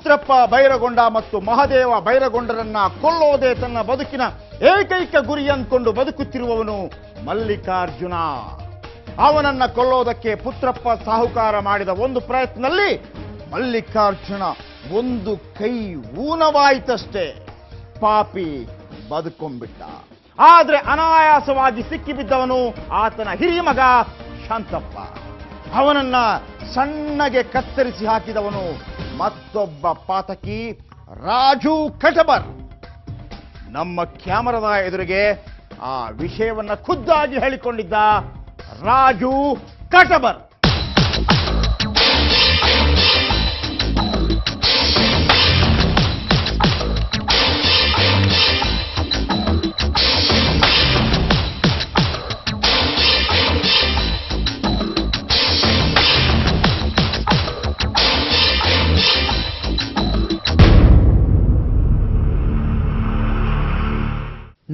ಪುತ್ರಪ್ಪ ಬೈರಗೊಂಡ ಮತ್ತು ಮಹದೇವ ಬೈರಗೊಂಡರನ್ನ ಕೊಲ್ಲೋದೇ ತನ್ನ ಬದುಕಿನ ಏಕೈಕ ಗುರಿ ಅಂದ್ಕೊಂಡು ಬದುಕುತ್ತಿರುವವನು ಮಲ್ಲಿಕಾರ್ಜುನ. ಅವನನ್ನ ಕೊಲ್ಲೋದಕ್ಕೆ ಪುತ್ರಪ್ಪ ಸಾಹುಕಾರ ಮಾಡಿದ ಒಂದು ಪ್ರಯತ್ನದಲ್ಲಿ ಮಲ್ಲಿಕಾರ್ಜುನ ಒಂದು ಕೈ ಊನವಾಯಿತಷ್ಟೇ. ಪಾಪಿ ಬದುಕೊಂಡ್ಬಿಟ್ಟ. ಆದ್ರೆ ಅನಾಯಾಸವಾಗಿ ಸಿಕ್ಕಿಬಿದ್ದವನು ಆತನ ಹಿರಿಯ ಮಗ ಶಾಂತಪ್ಪ. ಅವನನ್ನ ಸಣ್ಣಗೆ ಕತ್ತರಿಸಿ ಹಾಕಿದವನು ಮತ್ತೊಬ್ಬ ಪಾತಕಿ ರಾಜು ಕಟಬರ್. ನಮ್ಮ ಕ್ಯಾಮರಾದ ಎದುರಿಗೆ ಆ ವಿಷಯವನ್ನ ಖುದ್ದಾಗಿ ಹೇಳಿಕೊಂಡಿದ್ದ ರಾಜು ಕಟಬರ್.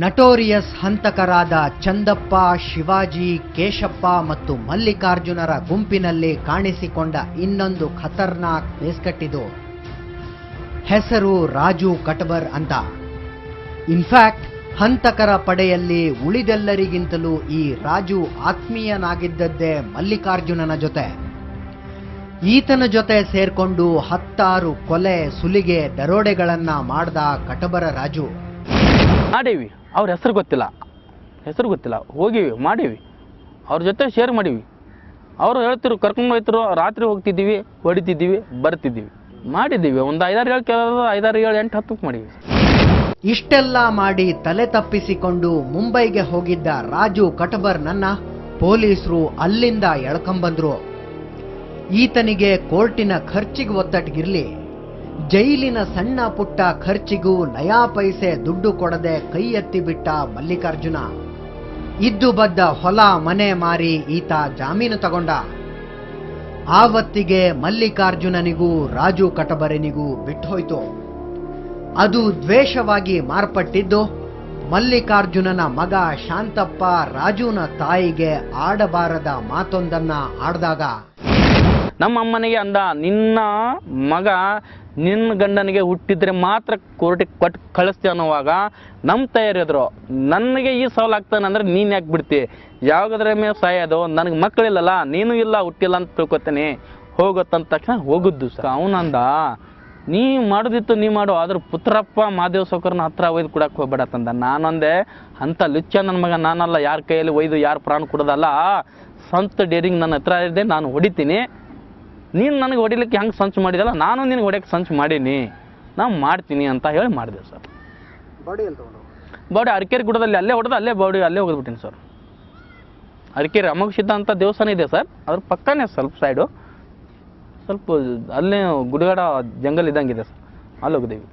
ನಟೋರಿಯಸ್ ಹಂತಕರಾದ ಚಂದಪ್ಪ, ಶಿವಾಜಿ, ಕೇಶಪ್ಪ ಮತ್ತು ಮಲ್ಲಿಕಾರ್ಜುನರ ಗುಂಪಿನಲ್ಲಿ ಕಾಣಿಸಿಕೊಂಡ ಇನ್ನೊಂದು ಖತರ್ನಾಕ್ ಬೇಸ್ಕಟ್ಟಿದು. ಹೆಸರು ರಾಜು ಕಟಬರ್ ಅಂತ. ಇನ್ಫ್ಯಾಕ್ಟ್ ಹಂತಕರ ಪಡೆಯಲ್ಲಿ ಉಳಿದೆಲ್ಲರಿಗಿಂತಲೂ ಈ ರಾಜು ಆತ್ಮೀಯನಾಗಿದ್ದದ್ದೇ ಮಲ್ಲಿಕಾರ್ಜುನನ ಜೊತೆ. ಈತನ ಜೊತೆ ಸೇರ್ಕೊಂಡು 10 ಕೊಲೆ, ಸುಲಿಗೆ, ದರೋಡೆಗಳನ್ನ ಮಾಡ್ದ ಕಟಬರ ರಾಜು. ಮಾಡೀವಿ, ಅವ್ರ ಹೆಸರು ಗೊತ್ತಿಲ್ಲ, ಹೋಗಿವಿ, ಮಾಡೀವಿ, ಅವ್ರ ಜೊತೆ ಶೇರ್ ಮಾಡೀವಿ. ಅವರು ಹೇಳ್ತಿರು, ಕರ್ಕೊಂಡು ಹೋಯ್ತಿರು, ರಾತ್ರಿ ಹೋಗ್ತಿದ್ದೀವಿ, ಹೊಡಿತಿದ್ದೀವಿ, ಬರ್ತಿದ್ದೀವಿ, ಮಾಡಿದ್ದೀವಿ. ಒಂದು 5-6 ಹೇಳಿ ಕೇಳೋದು, 5-6 7 8 10 ಮಾಡೀವಿ. ಇಷ್ಟೆಲ್ಲ ಮಾಡಿ ತಲೆ ತಪ್ಪಿಸಿಕೊಂಡು ಮುಂಬೈಗೆ ಹೋಗಿದ್ದ ರಾಜು ಕಟಬರ್ನನ್ನ ಪೊಲೀಸರು ಅಲ್ಲಿಂದ ಎಳ್ಕೊಂಬಂದ್ರು. ಈತನಿಗೆ ಕೋರ್ಟಿನ ಖರ್ಚಿಗೆ ಒತ್ತಟ್ಟಿಗಿರ್ಲಿ, ಜೈಲಿನ ಸಣ್ಣ ಪುಟ್ಟ ಖರ್ಚಿಗೂ ನಯಾ ಪೈಸೆ ದುಡ್ಡು ಕೊಡದೆ ಕೈ ಎತ್ತಿಬಿಟ್ಟ ಮಲ್ಲಿಕಾರ್ಜುನ. ಇದ್ದು ಬದ್ದ ಹೊಲ ಮನೆ ಮಾರಿ ಈತ ಜಾಮೀನು ತಗೊಂಡ. ಆವತ್ತಿಗೆ ಮಲ್ಲಿಕಾರ್ಜುನನಿಗೂ ರಾಜು ಕಟಬರನಿಗೂ ಬಿಟ್ಟೋಯ್ತು. ಅದು ದ್ವೇಷವಾಗಿ ಮಾರ್ಪಟ್ಟಿದ್ದು ಮಲ್ಲಿಕಾರ್ಜುನನ ಮಗ ಶಾಂತಪ್ಪ ರಾಜುನ ತಾಯಿಗೆ ಆಡಬಾರದ ಮಾತೊಂದನ್ನ ಆಡ್ದಾಗ. ನಮ್ಮ ಅಮ್ಮನಿಗೆ ಅಂದ, ನಿನ್ನ ಮಗ ನಿನ್ನ ಗಂಡನಿಗೆ ಹುಟ್ಟಿದ್ರೆ ಮಾತ್ರ ಕೋರ್ಟಿಗೆ ಕೊಟ್ಟು ಕಳಿಸ್ತೀವಿ ಅನ್ನೋವಾಗ ನಮ್ಮ ತಯಾರಿದ್ರು, ನನಗೆ ಈ ಸವಾಲಾಗ್ತಾನೆ ಅಂದರೆ ನೀನು ಯಾಕೆ ಬಿಡ್ತಿ, ಯಾವಾಗದ್ರ ಮೇಲೆ ಸಾಯೋದು, ನನಗೆ ಮಕ್ಕಳಿಲ್ಲಲ್ಲ, ನೀನು ಇಲ್ಲ, ಹುಟ್ಟಿಲ್ಲ ಅಂತ ತಿಳ್ಕೊತೀನಿ, ಹೋಗುತ್ತಂದ ತಕ್ಷಣ ಹೋಗುದ್ದು ಸರ್. ಅವನಂದ, ನೀ ಮಾಡೋದಿತ್ತು ನೀ ಮಾಡು, ಆದ್ರೆ ಪುತ್ರಪ್ಪ ಮಹಾದೇವ ಸೌಕರ್ನ ಹತ್ರ ಒಯ್ದು ಕೊಡಕ್ಕೆ ಹೋಗ್ಬೇಡತ್ತಂದ. ನಾನೊಂದೆ ಅಂಥ ಲುಚ್ಚ ನನ್ನ ಮಗ ನಾನಲ್ಲ, ಯಾರ ಕೈಯಲ್ಲಿ ಒಯ್ದು ಯಾರು ಪ್ರಾಣ ಕೊಡೋದಲ್ಲ, ಸ್ವಂತ ಡೇರಿಂಗ್ ನನ್ನ ಹತ್ರ ಇದೆ, ನಾನು ಹೊಡಿತೀನಿ, ನೀನು ನನಗೆ ಹೊಡಿಲಿಕ್ಕೆ ಹೆಂಗೆ ಸಂಚು ಮಾಡಿದಲ್ಲ, ನಾನು ನಿನಗೆ ಹೊಡೆಯೋಕ್ಕೆ ಸಂಚು ಮಾಡೀನಿ, ನಾನು ಮಾಡ್ತೀನಿ ಅಂತ ಹೇಳಿ ಮಾಡಿದೆ ಸರ್. ಬಾಡಿ ಅರಕೇರಿ ಗುಡದಲ್ಲಿ ಅಲ್ಲೇ ಹೊಡೆದು ಅಲ್ಲೇ ಬಾಡಿ ಅಲ್ಲೇ ಹೋಗ್ಬಿಟ್ಟಿನಿ ಸರ್. ಅರಕೇರಿ ಅಮೋಘ ಸಿದ್ಧ ಅಂತ ದೇವಸ್ಥಾನ ಇದೆ ಸರ್, ಅದ್ರ ಪಕ್ಕನೇ ಸ್ವಲ್ಪ ಸೈಡು, ಸ್ವಲ್ಪ ಅಲ್ಲೇ ಗುಡಿಗಾಡ ಜಂಗಲ್ ಇದ್ದಂಗಿದೆ ಸರ್, ಅಲ್ಲಿ ಹೋಗಿದ್ದೀವಿ.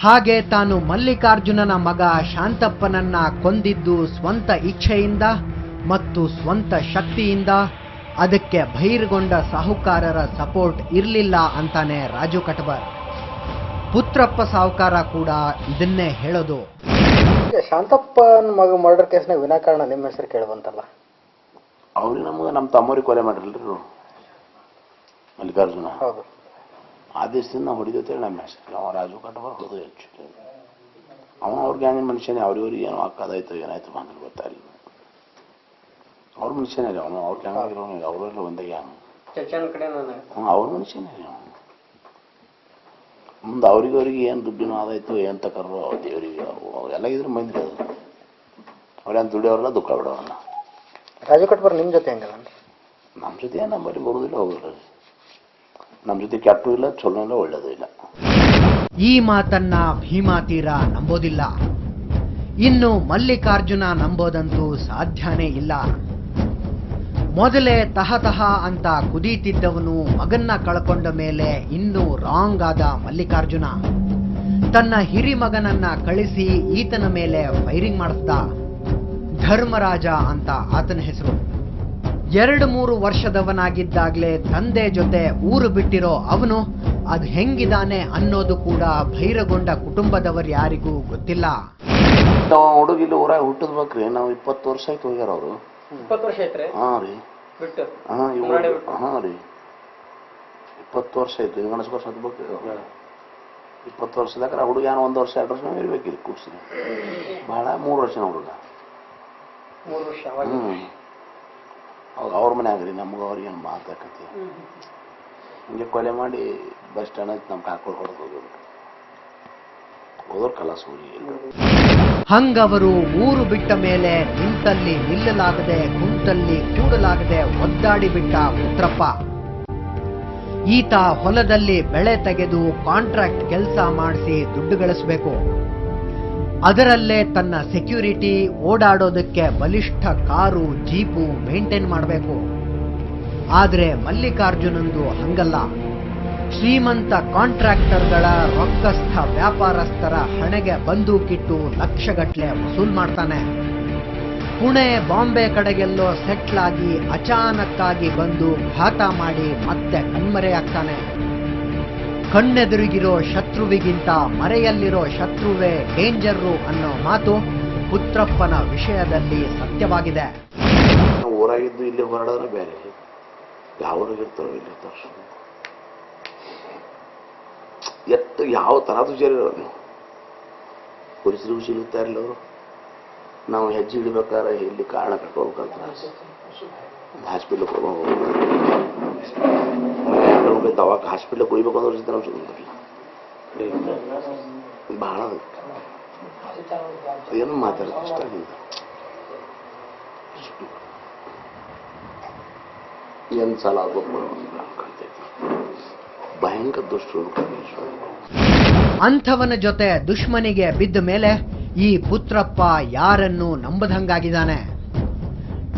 ಹಾಗೆ ತಾನು ಮಲ್ಲಿಕಾರ್ಜುನನ ಮಗ ಶಾಂತಪ್ಪನನ್ನ ಕೊಂದಿದ್ದು ಸ್ವಂತ ಇಚ್ಛೆಯಿಂದ ಮತ್ತು ಸ್ವಂತ ಶಕ್ತಿಯಿಂದ, ಅದಕ್ಕೆ ಬಹಿರ್ಗೊಂಡ ಸಾಹುಕಾರರ ಸಪೋರ್ಟ್ ಇರಲಿಲ್ಲ ಅಂತಾನೆ ರಾಜು ಕಟಬರ್. ಪುತ್ರಪ್ಪ ಸಾಹುಕಾರ ಕೂಡ ಇದನ್ನೇ ಹೇಳೋದು. ಶಾಂತಪ್ಪನ ಮಗ ಮರ್ಡರ್ ಕೇಸ್ನಾಗ ವಿನಾಕಾರಣ ನಿಮ್ಮ ಹೆಸರು ಕೇಳುವಂತಲ್ಲ. ಅವ್ರಿಗೆ ನಮಗೆ ನಮ್ಮ ತಮ್ಮವ್ರಿಗೆ ಕೊಲೆ ಮಾಡಿರಲ್ರಿ ಮಲ್ಲಿಕಾರ್ಜುನ. ಹೌದು, ಆ ದಿವಸದಿಂದ ನಾವು ಹೊಡಿದೇಳಿ ನಮ್ಮ ಹೆಸರು ಅವ ರಾಜು ಕಟಬರ್ ಹೊಡೆದು ಹೆಚ್ಚು. ಅವ ಅವ್ರ ಗ್ಯಾಂಗಿನ ಮನುಷ್ಯನೇ, ಅವ್ರಿವ್ರಿಗೆ ಏನೋ ಹಾಕೋದಾಯ್ತು ಏನಾಯ್ತು ಬಂದ್ರೆ ಗೊತ್ತಾಗಲಿಲ್ಲ. ಅವ್ರ ಮನುಷ್ಯನೇ ರೀ ಅವನು, ಅವ್ರ ಗ್ಯಾಂಗಿರೋನು, ಅವರೆಲ್ಲ ಒಂದೇ ಗ್ಯಾಂಗ್. ಅವ್ರ ಮನುಷ್ಯನೇ ರೀ ಅವನು. ಮುಂದೆ ಅವ್ರಿಗೆ ಏನು ದುಡ್ಡಿನೂ ಆದಾಯ್ತು ಏನು ತಕರು ದೇವರಿಗೆ ಎಲ್ಲ ಇದ್ರ ಮಂದಿ ಅದು. ಅವ್ರೇನು ದುಡಿಯೋರಲ್ಲ, ದುಃಖ ಬಿಡೋರಲ್ಲ. ರಾಜು ಕಟಬರ್ ನಿಮ್ಮ ಜೊತೆ ಹೆಂಗಲ್ಲ? ನಮ್ಮ ಜೊತೆ ನಮ್ಮ ಬರೀ ಬರೋದಿಲ್ಲ, ಹೋಗೋದಿಲ್ಲ. ನಮ್ಮ ಜೊತೆ ಕೆಟ್ಟು ಇಲ್ಲ, ಚಲೋ ಇಲ್ಲ, ಒಳ್ಳೇದು ಇಲ್ಲ. ಈ ಮಾತನ್ನ ಭೀಮಾತೀರ ನಂಬೋದಿಲ್ಲ. ಇನ್ನು ಮಲ್ಲಿಕಾರ್ಜುನ ನಂಬೋದಂತೂ ಸಾಧ್ಯನೇ ಇಲ್ಲ. ಮೊದಲೇ ತಹತಹ ಅಂತ ಕುದೀತಿದ್ದವನು ಮಗನ್ನ ಕಳ್ಕೊಂಡ ಮೇಲೆ ಇನ್ನೂ ರಾಂಗ್ ಆದ ಮಲ್ಲಿಕಾರ್ಜುನ ತನ್ನ ಹಿರಿಮಗನನ್ನ ಕಳಿಸಿ ಈತನ ಮೇಲೆ ಫೈರಿಂಗ್ ಮಾಡಿಸ್ದ. ಧರ್ಮರಾಜ ಅಂತ ಆತನ ಹೆಸರು. 2-3 ವರ್ಷದವನಾಗಿದ್ದಾಗಲೇ ತಂದೆ ಜೊತೆ ಊರು ಬಿಟ್ಟಿರೋ ಅವನು ಅದು ಹೆಂಗಿದಾನೆ ಅನ್ನೋದು ಕೂಡ ಬಹಿರಗೊಂಡ ಕುಟುಂಬದವರು ಯಾರಿಗೂ ಗೊತ್ತಿಲ್ಲ. ಹುಡುಗಿಲ್ಲ ಊರಾಗ ಹುಟ್ಟಿದ್ಬೇಕ್ರಿ, ನಾವು 20 ವರ್ಷ ಆಯ್ತು ಹೋಗ್ಯಾರ ಅವರು. 20 ವರ್ಷ ಆಯ್ತು. ಹಾಂ ರೀ, ಹಾಂ ರೀ, 20 ವರ್ಷ ಆಯ್ತು. ಗಣೇಶ ವರ್ಷ ಹತ್ಬೇಕು. 20 ವರ್ಷದಾಗ ಹುಡುಗ ಏನೋ 1 ವರ್ಷ 2 ವರ್ಷ ನಾವು ಇರ್ಬೇಕಿದೆ ಕೂಡ್ಸಿ ಭಾಳ 3 ವರ್ಷನ ಹುಡುಗ 3 ವರ್ಷ ಅವಾಗ ಅವ್ರ ಮನೆ ಆಗ್ರಿ ನಮ್ಗೆ ಅವ್ರಿಗೇನು ಮಾತಾಕತಿ ಹಿಂಗೆ ಕೊಲೆ ಮಾಡಿ ಬಸ್ ಸ್ಟ್ಯಾಂಡ್ ಐತಿ ನಮ್ಮ ಕಾಕೋಡ್ ಹೊಡೆದು ಹೋಗೋರು ಕಲಾಸ ಹೋಗಿ ಹಂಗವರು ಊರು ಬಿಟ್ಟ ಮೇಲೆ ನಿಂತಲ್ಲಿ ನಿಲ್ಲಲಾಗದೆ ಕುಂತಲ್ಲಿ ಕೂಡಲಾಗದೆ ಒದ್ದಾಡಿ ಬಿಟ್ಟ ಪುತ್ರಪ್ಪ. ಈತ ಹೊಲದಲ್ಲಿ ಬೆಳೆ ತೆಗೆದು ಕಾಂಟ್ರಾಕ್ಟ್ ಕೆಲಸ ಮಾಡಿಸಿ ದುಡ್ಡು ಗಳಿಸಬೇಕು. ಅದರಲ್ಲೇ ತನ್ನ ಸೆಕ್ಯೂರಿಟಿ, ಓಡಾಡೋದಕ್ಕೆ ಬಲಿಷ್ಠ ಕಾರು, ಜೀಪು ಮೇಂಟೈನ್ ಮಾಡಬೇಕು. ಆದರೆ ಮಲ್ಲಿಕಾರ್ಜುನಂದು ಹಂಗಲ್ಲ. ಶ್ರೀಮಂತ ಕಾಂಟ್ರಾಕ್ಟರ್ಗಳ, ರೊಕ್ಕಸ್ಥ ವ್ಯಾಪಾರಸ್ಥರ ಹಣೆಗೆ ಬಂದೂಕಿಟ್ಟು ಲಕ್ಷಗಟ್ಟಲೆ ವಸೂಲ್ ಮಾಡ್ತಾನೆ. ಪುಣೆ, ಬಾಂಬೆ ಕಡೆಗೆಲ್ಲೋ ಸೆಟ್ಲ್ ಆಗಿ ಅಚಾನಕ್ಕಾಗಿ ಬಂದು ಘಾತ ಮಾಡಿ ಮತ್ತೆ ಕಣ್ಮರೆಯಾಗ್ತಾನೆ. ಕಣ್ಣೆದುರಿಗಿರೋ ಶತ್ರುವಿಗಿಂತ ಮರೆಯಲ್ಲಿರೋ ಶತ್ರುವೇ ಡೇಂಜರು ಅನ್ನೋ ಮಾತು ಪುತ್ರಪ್ಪನ ವಿಷಯದಲ್ಲಿ ಸತ್ಯವಾಗಿದೆ. ಊರಾಗಿದ್ದು ಇಲ್ಲಿ ಹೊರಡೋದ್ರೆ ಬೇರೆ, ಯಾವ್ರಿಗಿರ್ತಾರೋ ಇಲ್ಲಿ ತೋರ್ಸು ಎತ್ತು ಯಾವ ಥರದ್ದು ಸೇರಿರೋರು ನೀವು ಪೊಲೀಸರು ಸಿಗುತ್ತಾ ಇರಲಿಲ್ಲ ಅವರು. ನಾವು ಹೆಜ್ಜೆ ಇಡಬೇಕಾದ್ರೆ ಇಲ್ಲಿ ಕಾರಣ ಕಟ್ಕೋಬೇಕಂತ ಹಾಸ್ಪಿಟ್ಲಿಗೆ ಹೋಗ್ಬೇಕು, ಅವಾಗ ಹಾಸ್ಪಿಟ್ಲಿಗೆ ಕುಡಿಬೇಕು ಅಂದ್ರೆ ನಾವು ಸಿಗುತ್ತಿಲ್ಲ. ಭಾಳ ಏನು ಮಾತಾಡೋದು ಇಷ್ಟ ಆಗಿಲ್ಲ. ಏನು ಸಲ ಆಗ್ಬೇಕು ಭಯಂಕರ ದುಷ್ಟರು. ಅಂಥವನ ಜೊತೆ ದುಶ್ಮನಿಗೆ ಬಿದ್ದ ಮೇಲೆ ಈ ಪುತ್ರಪ್ಪ ಯಾರನ್ನು ನಂಬದಂಗಾಗಿದ್ದಾನೆ.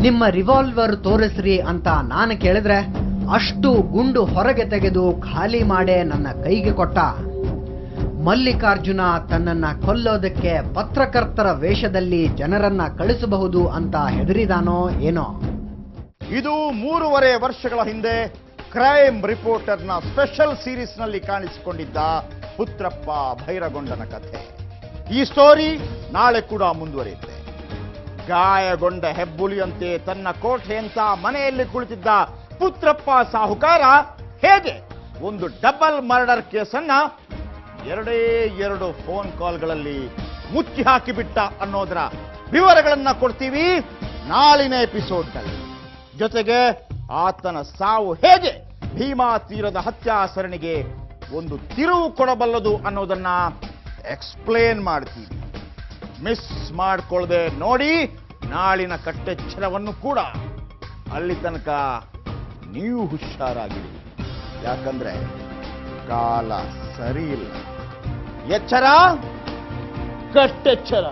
ನಿಮ್ಮ ರಿವಾಲ್ವರ್ ತೋರಿಸ್ರಿ ಅಂತ ನಾನು ಕೇಳಿದ್ರೆ ಅಷ್ಟು ಗುಂಡು ಹೊರಗೆ ತೆಗೆದು ಖಾಲಿ ಮಾಡೇ ನನ್ನ ಕೈಗೆ ಕೊಟ್ಟ. ಮಲ್ಲಿಕಾರ್ಜುನ ತನ್ನನ್ನ ಕೊಲ್ಲೋದಕ್ಕೆ ಪತ್ರಕರ್ತರ ವೇಷದಲ್ಲಿ ಜನರನ್ನ ಕಳಿಸಬಹುದು ಅಂತ ಹೆದರಿದಾನೋ ಏನೋ. ಇದು 3.5 ವರ್ಷಗಳ ಹಿಂದೆ ಕ್ರೈಮ್ ರಿಪೋರ್ಟರ್ನ ಸ್ಪೆಷಲ್ ಸೀರೀಸ್ನಲ್ಲಿ ಕಾಣಿಸಿಕೊಂಡಿದ್ದ ಪುತ್ರಪ್ಪ ಭೈರಗೊಂಡನ ಕಥೆ. ಈ ಸ್ಟೋರಿ ನಾಳೆ ಕೂಡ ಮುಂದುವರಿಯುತ್ತೆ. ಗಾಯಗೊಂಡ ಹೆಬ್ಬುಲಿಯಂತೆ ತನ್ನ ಕೋಠೆಯಂತ ಮನೆಯಲ್ಲಿ ಕುಳಿತಿದ್ದ ಪುತ್ರಪ್ಪ ಸಾಹುಕಾರ ಹೇಗೆ ಒಂದು ಡಬಲ್ ಮರ್ಡರ್ ಕೇಸನ್ನ 2 ಫೋನ್ ಕಾಲ್ಗಳಲ್ಲಿ ಮುಚ್ಚಿ ಹಾಕಿಬಿಟ್ಟ ಅನ್ನೋದರ ವಿವರಗಳನ್ನ ಕೊಡ್ತೀವಿ ನಾಳಿನ ಎಪಿಸೋಡ್ನಲ್ಲಿ. ಜೊತೆಗೆ ಆತನ ಸಾವು ಹೇಗೆ ಭೀಮಾ ತೀರದ ಹತ್ಯಾ ಸರಣಿಗೆ ಒಂದು ತಿರುವು ಕೊಡಬಲ್ಲದು ಅನ್ನೋದನ್ನ ಎಕ್ಸ್ಪ್ಲೇನ್ ಮಾಡ್ತೀವಿ. ಮಿಸ್ ಮಾಡಿಕೊಳ್ಳದೆ ನೋಡಿ ನಾಳಿನ ಕಟ್ಟೆಚ್ಚರವನ್ನು ಕೂಡ. ಅಲ್ಲಿ ತನಕ ನೀವು ಹುಷಾರಾಗಿರಿ, ಯಾಕಂದ್ರೆ ಕಾಲ ಸರಿ ಇಲ್ಲ. ಎಚ್ಚರ, ಕಟ್ಟೆಚ್ಚರ.